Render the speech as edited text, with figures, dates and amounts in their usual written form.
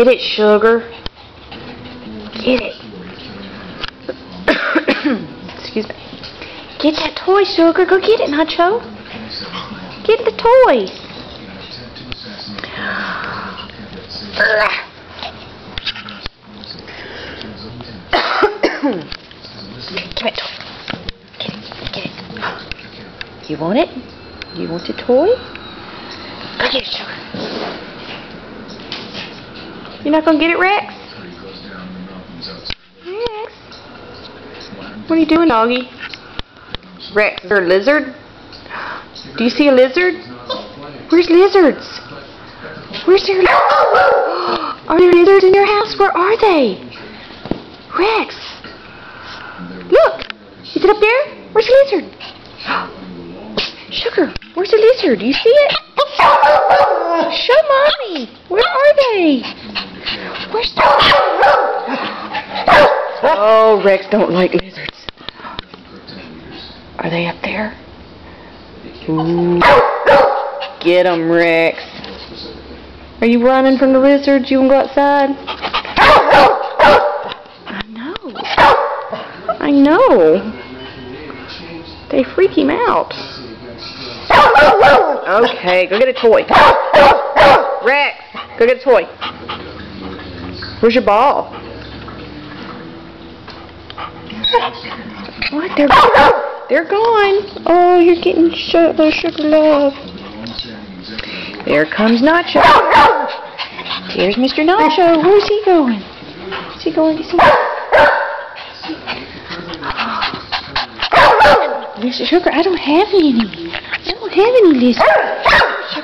Get it, Sugar. Get it. Excuse me. Get that toy, Sugar. Go get it, Nacho. Get the toy. Give me a toy. Get it. You want it? You want the toy? Go get it, Sugar. You're not gonna get it, Rex? Rex? What are you doing, doggy? Rex, is there a lizard? Do you see a lizard? Where's lizards? Where's there? Are there lizards in your house? Where are they? Rex! Look! Is it up there? Where's the lizard? Sugar, where's the lizard? Do you see it? Show Mommy! Where are they? Where's the... Oh, Rex don't like lizards. Are they up there? Ooh. Get 'em, Rex. Are you running from the lizards? You want to go outside? I know. They freak him out. Okay, go get a toy. Rex, go get a toy. Where's your ball? What? They're gone. Oh, you're getting Sugar love. There comes Nacho. Here's Mr. Nacho. Where's he going? Is he going to see? Mr. Sugar, I don't have any. I don't have any lizards.